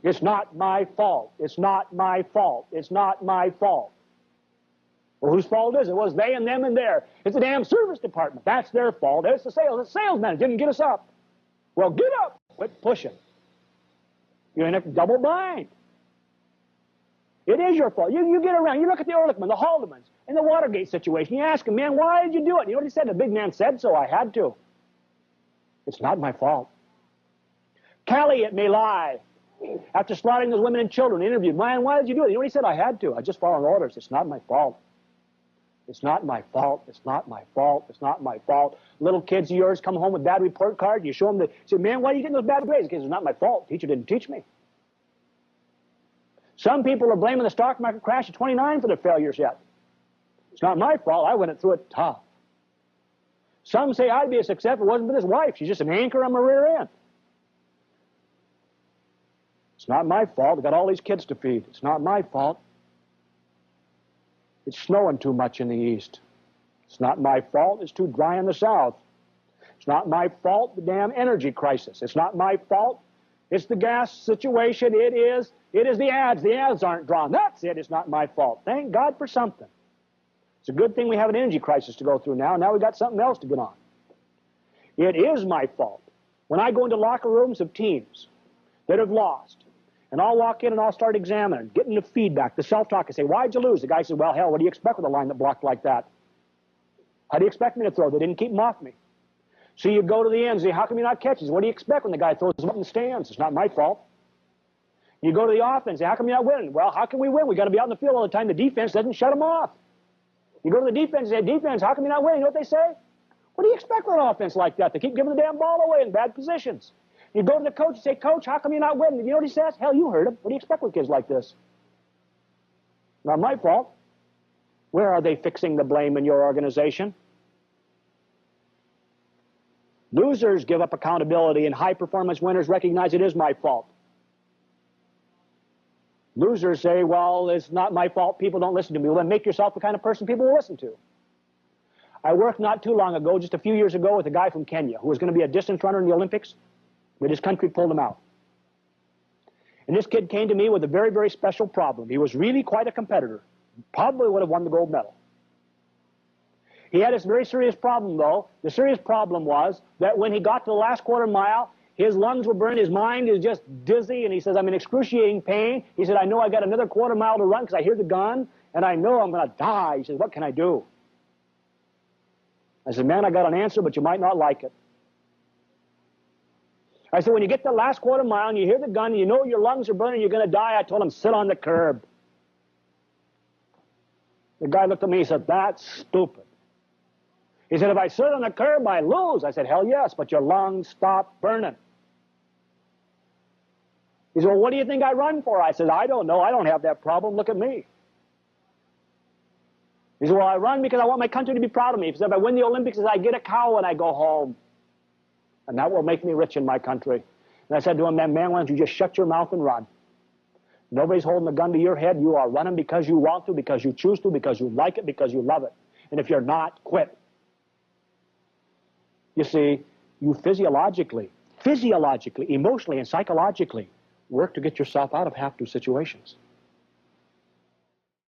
It's not my fault. It's not my fault. It's not my fault. Well, whose fault is it? Well, it's they and them and there. It's the damn service department. That's their fault. It's the salesman didn't get us up. Well, get up. Quit pushing. You're in a double bind. It is your fault. You get around. You look at the Ehrlichman, the Haldeman's, and the Watergate situation. You ask him, man, why did you do it? You know what he said? The big man said so. I had to. It's not my fault. Kelly may lie. After slaughtering those women and children, interviewed, man, why did you do it? You know what he said? I had to. I just followed orders. It's not my fault. It's not my fault. It's not my fault. It's not my fault. Little kids of yours come home with bad report cards. You show them say, man, why are you getting those bad grades? Because it's not my fault. The teacher didn't teach me. Some people are blaming the stock market crash at 29 for their failures yet. It's not my fault. I went through it tough. Some say I'd be a success if it wasn't for this wife. She's just an anchor on my rear end. It's not my fault. I've got all these kids to feed. It's not my fault. It's snowing too much in the east. It's not my fault. It's too dry in the south. It's not my fault, the damn energy crisis. It's not my fault. It's the gas situation. It is the ads. The ads aren't drawn. That's it. It's not my fault. Thank God for something. It's a good thing we have an energy crisis to go through now. Now we've got something else to get on. It is my fault. When I go into locker rooms of teams that have lost, and I'll walk in and I'll start examining, getting the feedback, the self-talk, and say, why'd you lose? The guy says, well, hell, what do you expect with a line that blocked like that? How do you expect me to throw? They didn't keep them off me. So you go to the end and say, how come you not catch? What do you expect when the guy throws them up in the stands? It's not my fault. You go to the offense and say, how come you're not winning? Well, how can we win? We got to be out in the field all the time. The defense doesn't shut them off. You go to the defense and say, defense, how come you're not winning? You know what they say? What do you expect with an offense like that? They keep giving the damn ball away in bad positions. You go to the coach and say, coach, how come you're not winning? You know what he says? Hell, you heard him. What do you expect with kids like this? Not my fault. Where are they fixing the blame in your organization? Losers give up accountability, and high-performance winners recognize it is my fault. Losers say, well, it's not my fault. People don't listen to me. Well, then make yourself the kind of person people will listen to. I worked not too long ago, just a few years ago, with a guy from Kenya who was going to be a distance runner in the Olympics, but his country pulled him out. And this kid came to me with a very, very special problem. He was really quite a competitor. Probably would have won the gold medal. He had this very serious problem, though. The serious problem was that when he got to the last quarter mile, his lungs were burned, his mind is just dizzy, and he says, I'm in excruciating pain. He said, I know I got another quarter mile to run because I hear the gun, and I know I'm going to die. He says, what can I do? I said, man, I got an answer, but you might not like it. I said, when you get to the last quarter mile and you hear the gun, and you know your lungs are burning, you're going to die, I told him, sit on the curb. The guy looked at me, he said, that's stupid. He said, if I sit on the curb, I lose. I said, hell yes, but your lungs stop burning. He said, well, what do you think I run for? I said, I don't know. I don't have that problem. Look at me. He said, well, I run because I want my country to be proud of me. He said, if I win the Olympics, I get a cow and I go home. And that will make me rich in my country. And I said to him, man, why don't you just shut your mouth and run? Nobody's holding a gun to your head. You are running because you want to, because you choose to, because you like it, because you love it. And if you're not, quit. You see, you physiologically, emotionally, and psychologically work to get yourself out of have-to situations.